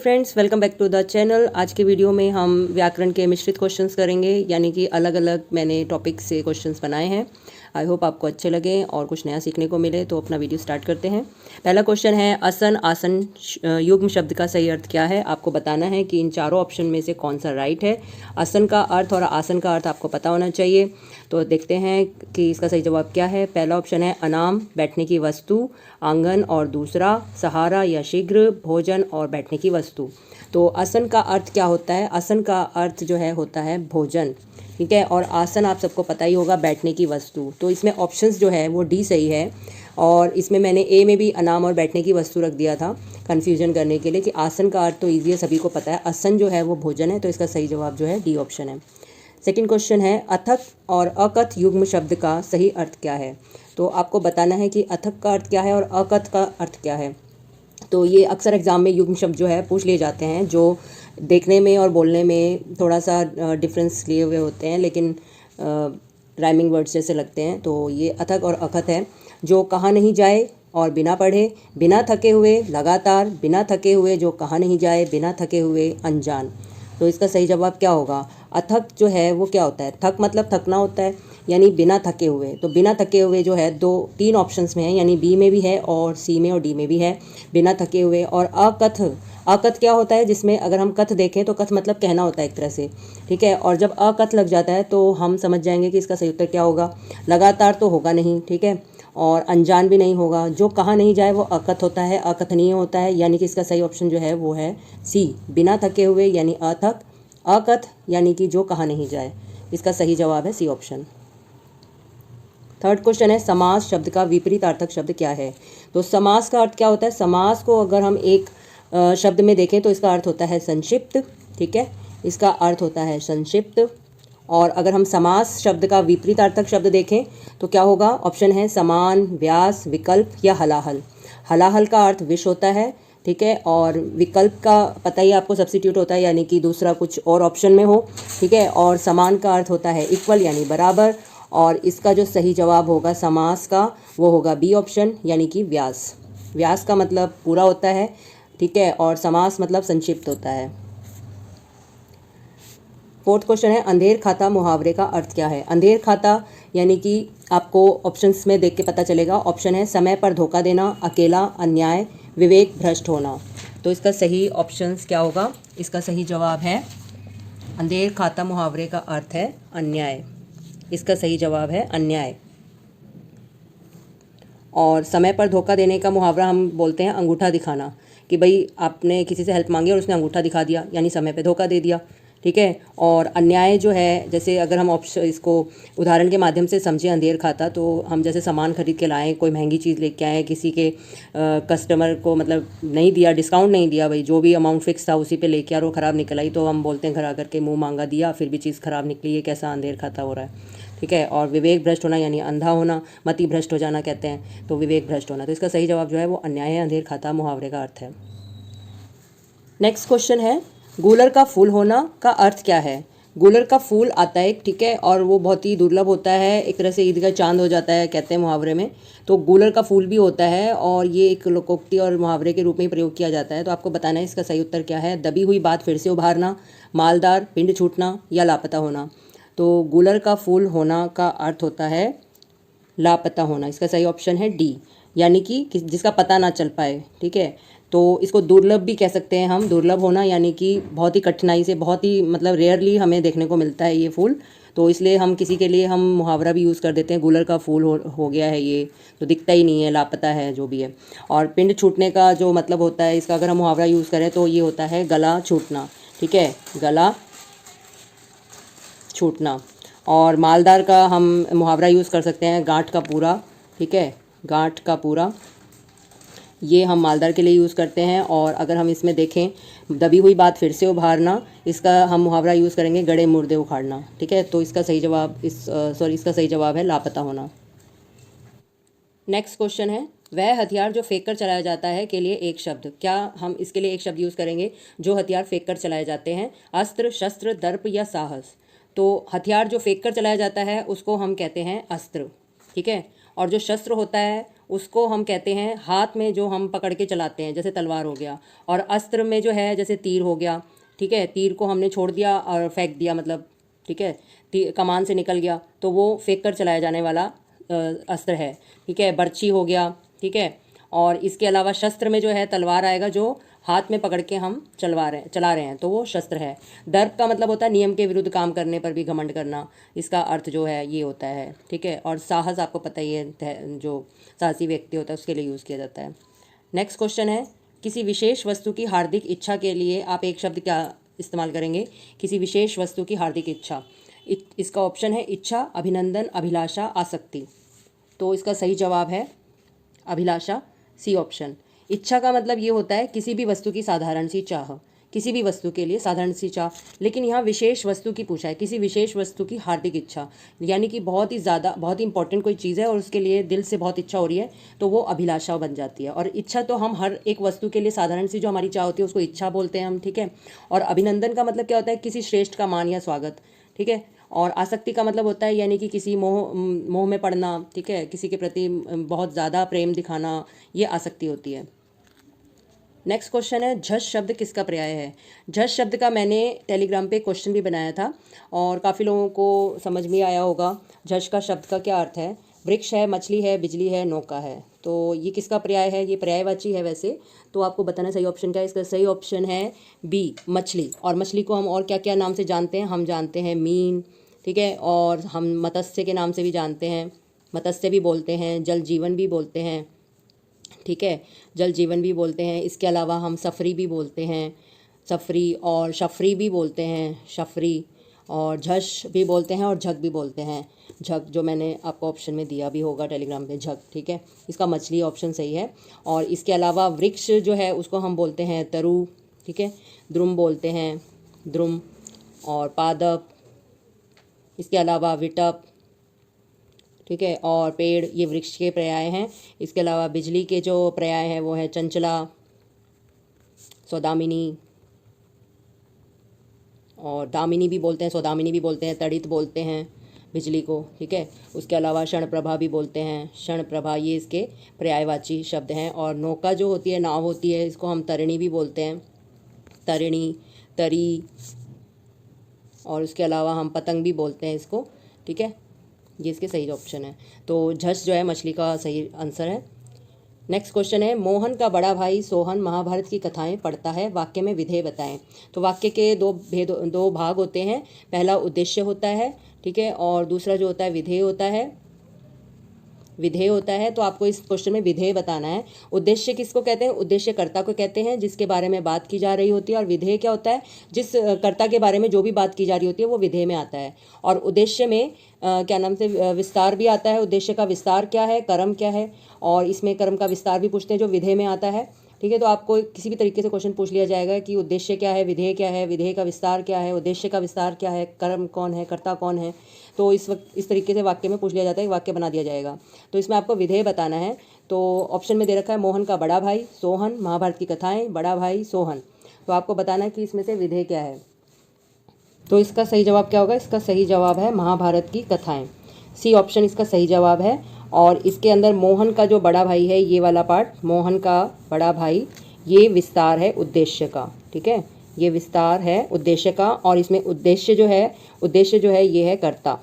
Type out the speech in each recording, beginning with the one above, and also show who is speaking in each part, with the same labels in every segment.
Speaker 1: Friends, welcome back to the channel. आज के video में हम व्याकरण के मिश्रित क्वेश्चंस करेंगे, यानी कि अलग अलग मैंने टॉपिक से क्वेश्चंस बनाए हैं। आई होप आपको अच्छे लगे और कुछ नया सीखने को मिले। तो अपना वीडियो स्टार्ट करते हैं। पहला क्वेश्चन है, असन आसन युग्म शब्द का सही अर्थ क्या है। आपको बताना है कि इन चारों ऑप्शन में से कौन सा राइट है। असन का अर्थ और आसन का अर्थ आपको पता होना चाहिए। तो देखते हैं कि इसका सही जवाब क्या है। पहला ऑप्शन है अनाम, बैठने की वस्तु, आंगन, और दूसरा सहारा या शीघ्र, भोजन और बैठने की वस्तु। तो आसन का अर्थ क्या होता है। आसन का अर्थ जो है होता है भोजन, ठीक है। और आसन आप सबको पता ही होगा, बैठने की वस्तु। तो इसमें ऑप्शंस जो है वो डी सही है। और इसमें मैंने ए में भी अनाम और बैठने की वस्तु रख दिया था कन्फ्यूजन करने के लिए कि आसन का अर्थ तो ईजी है, सभी को पता है। आसन जो है वो भोजन है। तो इसका सही जवाब जो है डी ऑप्शन है। सेकंड क्वेश्चन है, अथक और अकथ युग्म शब्द का सही अर्थ क्या है। तो आपको बताना है कि अथक का अर्थ क्या है और अकथ का अर्थ क्या है। तो ये अक्सर एग्जाम में युग्म शब्द जो है पूछ लिए जाते हैं, जो देखने में और बोलने में थोड़ा सा डिफरेंस लिए हुए होते हैं, लेकिन राइमिंग वर्ड्स जैसे लगते हैं। तो ये अथक और अकथ है। जो कहा नहीं जाए और बिना पढ़े, बिना थके हुए, लगातार, बिना थके हुए, जो कहा नहीं जाए, बिना थके हुए, अनजान। तो इसका सही जवाब क्या होगा। अथक जो है वो क्या होता है। थक मतलब थकना होता है, यानी बिना थके हुए। तो बिना थके हुए जो है तीन ऑप्शंस में है, यानी बी में भी है और सी में और डी में भी है, बिना थके हुए। और अकथ, अकथ क्या होता है, जिसमें अगर हम कथ देखें तो कथ मतलब कहना होता है एक तरह से, ठीक है। और जब अकथ लग जाता है तो हम समझ जाएंगे कि इसका सही उत्तर क्या होगा। लगातार तो होगा नहीं, ठीक है, और अनजान भी नहीं होगा। जो कहा नहीं जाए वो अकथ होता है, अकथनीय होता है, यानी कि इसका सही ऑप्शन जो है वो है सी, बिना थके हुए, यानी अथक, अकथ यानी कि जो कहा नहीं जाए। इसका सही जवाब है सी ऑप्शन। थर्ड क्वेश्चन है, समास शब्द का विपरीतार्थक शब्द क्या है। तो समास का अर्थ क्या होता है। समास को अगर हम एक शब्द में देखें तो इसका अर्थ होता है संक्षिप्त, ठीक है, इसका अर्थ होता है संक्षिप्त। और अगर हम समास शब्द का विपरीतार्थक शब्द देखें तो क्या होगा। ऑप्शन है समान, व्यास, विकल्प या हलाहल। हलाहल का अर्थ विष होता है, ठीक है, और विकल्प का पता ही आपको सब्स्टिट्यूट होता है, यानी कि दूसरा कुछ और ऑप्शन में हो, ठीक है। और समान का अर्थ होता है इक्वल, यानी बराबर। और इसका जो सही जवाब होगा समास का वो होगा बी ऑप्शन, यानी कि व्यास। व्यास का मतलब पूरा होता है, ठीक है, और समास मतलब संक्षिप्त होता है। फोर्थ क्वेश्चन है, अंधेर खाता मुहावरे का अर्थ क्या है। अंधेर खाता यानी कि आपको ऑप्शंस में देख के पता चलेगा। ऑप्शन है समय पर धोखा देना, अकेला, अन्याय, विवेक भ्रष्ट होना। तो इसका सही ऑप्शंस क्या होगा। इसका सही जवाब है अंधेर खाता मुहावरे का अर्थ है अन्याय। इसका सही जवाब है अन्याय। और समय पर धोखा देने का मुहावरा हम बोलते हैं अंगूठा दिखाना, कि भाई आपने किसी से हेल्प मांगी और उसने अंगूठा दिखा दिया, यानी समय पे धोखा दे दिया, ठीक है। और अन्याय जो है, जैसे अगर हम ऑप्शन इसको उदाहरण के माध्यम से समझें अंधेर खाता, तो हम जैसे सामान खरीद के लाएं, कोई महंगी चीज़ लेके आए, किसी के कस्टमर को मतलब नहीं दिया, डिस्काउंट नहीं दिया, भाई जो भी अमाउंट फिक्स था उसी पे लेके आ, और वो ख़राब निकल आई, तो हम बोलते हैं घर आकर के मुँह मांगा दिया, फिर भी चीज़ ख़राब निकली, ये कैसा अंधेर खाता हो रहा है, ठीक है। और विवेक भ्रष्ट होना यानी अंधा होना, मति भ्रष्ट हो जाना कहते हैं, तो विवेक भ्रष्ट होना। तो इसका सही जवाब जो है वो अन्याय है। अंधेर खाता मुहावरे का अर्थ है। नेक्स्ट क्वेश्चन है, गूलर का फूल होना का अर्थ क्या है। गूलर का फूल आता है, ठीक है, और वो बहुत ही दुर्लभ होता है, एक तरह से ईद का चांद हो जाता है कहते हैं मुहावरे में। तो गूलर का फूल भी होता है और ये एक लोकोक्ति और मुहावरे के रूप में प्रयोग किया जाता है। तो आपको बताना है इसका सही उत्तर क्या है। दबी हुई बात फिर से उभारना, मालदार, पिंड छूटना या लापता होना। तो गूलर का फूल होना का अर्थ होता है लापता होना। इसका सही ऑप्शन है डी, यानी कि जिसका पता ना चल पाए, ठीक है। तो इसको दुर्लभ भी कह सकते हैं हम। दुर्लभ होना यानी कि बहुत ही कठिनाई से, बहुत ही मतलब रेयरली हमें देखने को मिलता है ये फूल। तो इसलिए हम किसी के लिए हम मुहावरा भी यूज़ कर देते हैं, गूलर का फूल हो गया है ये, तो दिखता ही नहीं है, लापता है, जो भी है। और पिंड छूटने का जो मतलब होता है इसका, अगर हम मुहावरा यूज़ करें तो ये होता है गला छूटना, ठीक है, गला छूटना। और मालदार का हम मुहावरा यूज़ कर सकते हैं गांठ का पूरा, ठीक है, गांठ का पूरा, ये हम मालदार के लिए यूज़ करते हैं। और अगर हम इसमें देखें दबी हुई बात फिर से उभारना, इसका हम मुहावरा यूज़ करेंगे गड़े मुर्दे उखाड़ना, ठीक है। तो इसका सही जवाब इसका सही जवाब है लापता होना। नेक्स्ट क्वेश्चन है, वह हथियार जो फेंक कर चलाया जाता है के लिए एक शब्द। क्या हम इसके लिए एक शब्द यूज़ करेंगे जो हथियार फेंक कर चलाए जाते हैं। अस्त्र, शस्त्र, दर्प या साहस। तो हथियार जो फेंक कर चलाया जाता है उसको हम कहते हैं अस्त्र, ठीक है। और जो शस्त्र होता है उसको हम कहते हैं हाथ में जो हम पकड़ के चलाते हैं, जैसे तलवार हो गया, और अस्त्र में जो है जैसे तीर हो गया, ठीक है, तीर को हमने छोड़ दिया और फेंक दिया, मतलब ठीक है, कमान से निकल गया तो वो फेंक कर चलाया जाने वाला अस्त्र है, ठीक है। बर्छी हो गया, ठीक है। और इसके अलावा शस्त्र में जो है तलवार आएगा, जो हाथ में पकड़ के हम चला रहे हैं, तो वो शस्त्र है। दर्प का मतलब होता है नियम के विरुद्ध काम करने पर भी घमंड करना, इसका अर्थ जो है ये होता है, ठीक है। और साहस आपको पता ही है, जो साहसी व्यक्ति होता है उसके लिए यूज़ किया जाता है। नेक्स्ट क्वेश्चन है, किसी विशेष वस्तु की हार्दिक इच्छा के लिए आप एक शब्द क्या इस्तेमाल करेंगे? किसी विशेष वस्तु की हार्दिक इच्छा, इसका ऑप्शन है इच्छा, अभिनंदन, अभिलाषा, आसक्ति। तो इसका सही जवाब है अभिलाषा, सी ऑप्शन। इच्छा का मतलब ये होता है किसी भी वस्तु की साधारण सी चाह, किसी भी वस्तु के लिए साधारण सी चाह, लेकिन यहाँ विशेष वस्तु की पूछा है, किसी विशेष वस्तु की हार्दिक इच्छा, यानी कि बहुत ही ज़्यादा, बहुत ही इंपॉर्टेंट कोई चीज़ है और उसके लिए दिल से बहुत इच्छा हो रही है, तो वो अभिलाषा बन जाती है। और इच्छा तो हम हर एक वस्तु के लिए साधारण सी जो हमारी चाह होती है उसको इच्छा बोलते हैं हम, ठीक है। और अभिनंदन का मतलब क्या होता है? किसी श्रेष्ठ का मान या स्वागत, ठीक है। और आसक्ति का मतलब होता है यानी कि किसी मोह में पड़ना, ठीक है, किसी के प्रति बहुत ज़्यादा प्रेम दिखाना, ये आसक्ति होती है। नेक्स्ट क्वेश्चन है, झष शब्द किसका पर्याय है? झष शब्द का मैंने टेलीग्राम पे क्वेश्चन भी बनाया था और काफ़ी लोगों को समझ में आया होगा। झष का शब्द का क्या अर्थ है? वृक्ष है, मछली है, बिजली है, नौका है। तो ये किसका पर्याय है? ये पर्यायवाची है वैसे, तो आपको बताना सही ऑप्शन क्या है। इसका सही ऑप्शन है बी, मछली। और मछली को हम और क्या क्या नाम से जानते हैं? हम जानते हैं मीन, ठीक है, और हम मत्स्य के नाम से भी जानते हैं, मत्स्य भी बोलते हैं, जल जीवन भी बोलते हैं, ठीक है, जल जीवन भी बोलते हैं। इसके अलावा हम सफरी भी बोलते हैं, सफरी, और शफरी भी बोलते हैं, शफरी, और झष भी बोलते हैं, और झग भी बोलते हैं, झग, जो मैंने आपको ऑप्शन में दिया भी होगा टेलीग्राम पे, झग, ठीक है। इसका मछली ऑप्शन सही है। और इसके अलावा वृक्ष जो है उसको हम बोलते हैं तरु, ठीक है, द्रुम बोलते हैं, द्रुम, और पादप, इसके अलावा विटप, ठीक है, और पेड़, ये वृक्ष के पर्याय हैं। इसके अलावा बिजली के जो पर्याय हैं वो है चंचला, सौदामिनी, और दामिनी भी बोलते हैं, सौदामिनी भी बोलते हैं, तड़ित बोलते हैं बिजली को, ठीक है। उसके अलावा क्षण प्रभा भी बोलते हैं, क्षण प्रभा, ये इसके पर्यायवाची शब्द हैं। और नौका जो होती है, नाव होती है, इसको हम तरिणी भी बोलते हैं, तरिणी, तरी, और उसके अलावा हम पतंग भी बोलते हैं इसको, ठीक है। ये इसके सही ऑप्शन है। तो झष जो है मछली का सही आंसर है। नेक्स्ट क्वेश्चन है, मोहन का बड़ा भाई सोहन महाभारत की कथाएं पढ़ता है, वाक्य में विधेय बताएं। तो वाक्य के दो भाग होते हैं, पहला उद्देश्य होता है, ठीक है, और दूसरा जो होता है विधेय होता है, विधेय होता है। तो आपको इस क्वेश्चन में विधेय बताना है। उद्देश्य किसको कहते हैं? उद्देश्य कर्ता को कहते हैं जिसके बारे में बात की जा रही होती है, और विधेय क्या होता है? जिस कर्ता के बारे में जो भी बात की जा रही होती है वो विधेय में आता है। और उद्देश्य में क्या नाम से विस्तार भी आता है। उद्देश्य का विस्तार क्या है, कर्म क्या है, और इसमें कर्म का विस्तार भी पूछते हैं जो विधेय में आता है, ठीक है। तो आपको किसी भी तरीके से क्वेश्चन पूछ लिया जाएगा कि उद्देश्य क्या है, विधेय क्या है, विधेय का विस्तार क्या है, उद्देश्य का विस्तार क्या है, कर्म कौन है, कर्ता कौन है, तो इस तरीके से वाक्य में पूछ लिया जाता है, वाक्य बना दिया जाएगा। तो इसमें आपको विधेय बताना है। तो ऑप्शन में दे रखा है मोहन का बड़ा भाई सोहन, महाभारत की कथाएं, बड़ा भाई सोहन। तो आपको बताना है कि इसमें से विधेय क्या है। तो इसका सही जवाब क्या होगा? इसका सही जवाब है महाभारत की कथाएं, सी ऑप्शन इसका सही जवाब है। और इसके अंदर मोहन का जो बड़ा भाई है, ये वाला पार्ट, मोहन का बड़ा भाई, ये विस्तार है उद्देश्य का, ठीक है, ये विस्तार है उद्देश्य का। और इसमें उद्देश्य जो है ये है कर्ता,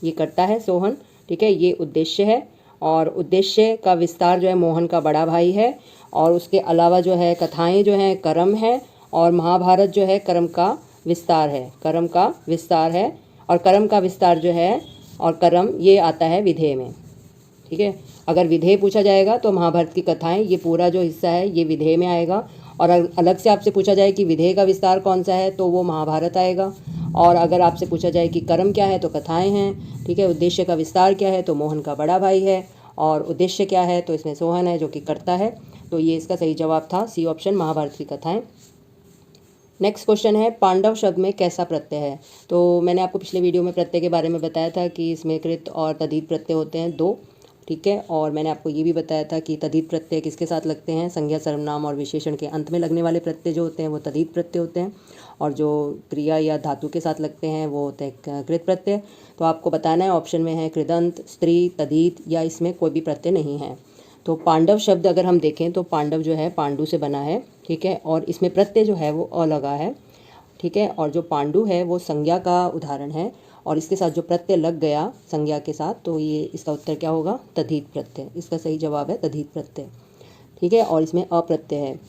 Speaker 1: ये कर्ता है सोहन, ठीक है, ये उद्देश्य है। और उद्देश्य का विस्तार जो है मोहन का बड़ा भाई है। और उसके अलावा जो है कथाएं जो हैं कर्म है, और महाभारत जो है कर्म का विस्तार है, कर्म का विस्तार है। और कर्म का विस्तार जो है, और कर्म ये आता है विधेय में, ठीक है। अगर विधेय पूछा जाएगा तो महाभारत की कथाएं, ये पूरा जो हिस्सा है ये विधेय में आएगा। और अलग से आपसे पूछा जाए कि विधेय का विस्तार कौन सा है, तो वो महाभारत आएगा। और अगर आपसे पूछा जाए कि कर्म क्या है, तो कथाएं हैं, ठीक है। उद्देश्य का विस्तार क्या है, तो मोहन का बड़ा भाई है। और उद्देश्य क्या है, तो इसमें सोहन है जो कि कर्ता है। तो ये इसका सही जवाब था, सी ऑप्शन, महाभारत की कथाएं। नेक्स्ट क्वेश्चन है, पांडव शब्द में कैसा प्रत्यय है? तो मैंने आपको पिछले वीडियो में प्रत्यय के बारे में बताया था कि इसमें कृत और तद्धित प्रत्यय होते हैं दो। ठीक है। और मैंने आपको ये भी बताया था कि तद्धित प्रत्यय किसके साथ लगते हैं, संज्ञा सर्वनाम और विशेषण के अंत में लगने वाले प्रत्यय जो होते हैं वो तद्धित प्रत्यय होते हैं, और जो क्रिया या धातु के साथ लगते हैं वो होते हैं कृत प्रत्यय। तो आपको बताना है, ऑप्शन में है कृदंत, स्त्री, तद्धित, या इसमें कोई भी प्रत्यय नहीं है। तो पांडव शब्द अगर हम देखें तो पांडव जो है पांडु से बना है, ठीक है, और इसमें प्रत्यय जो है वो अ लगा है, ठीक है। और जो पांडु है वो संज्ञा का उदाहरण है, और इसके साथ जो प्रत्यय लग गया संज्ञा के साथ, तो ये इसका उत्तर क्या होगा, तद्धित प्रत्यय। इसका सही जवाब है तद्धित प्रत्यय, ठीक है। और इसमें अप्रत्यय है।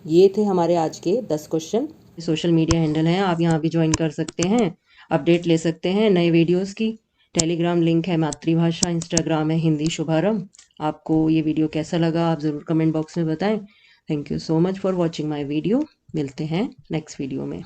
Speaker 1: ये थे हमारे आज के 10 क्वेश्चन। सोशल मीडिया हैंडल है, आप यहाँ भी ज्वाइन कर सकते हैं, अपडेट ले सकते हैं नए वीडियोस की। टेलीग्राम लिंक है मातृभाषा, इंस्टाग्राम है हिंदी शुभारंभ। आपको ये वीडियो कैसा लगा आप ज़रूर कमेंट बॉक्स में बताएं। Thank you so much for watching my video. मिलते हैं नेक्स्ट वीडियो में।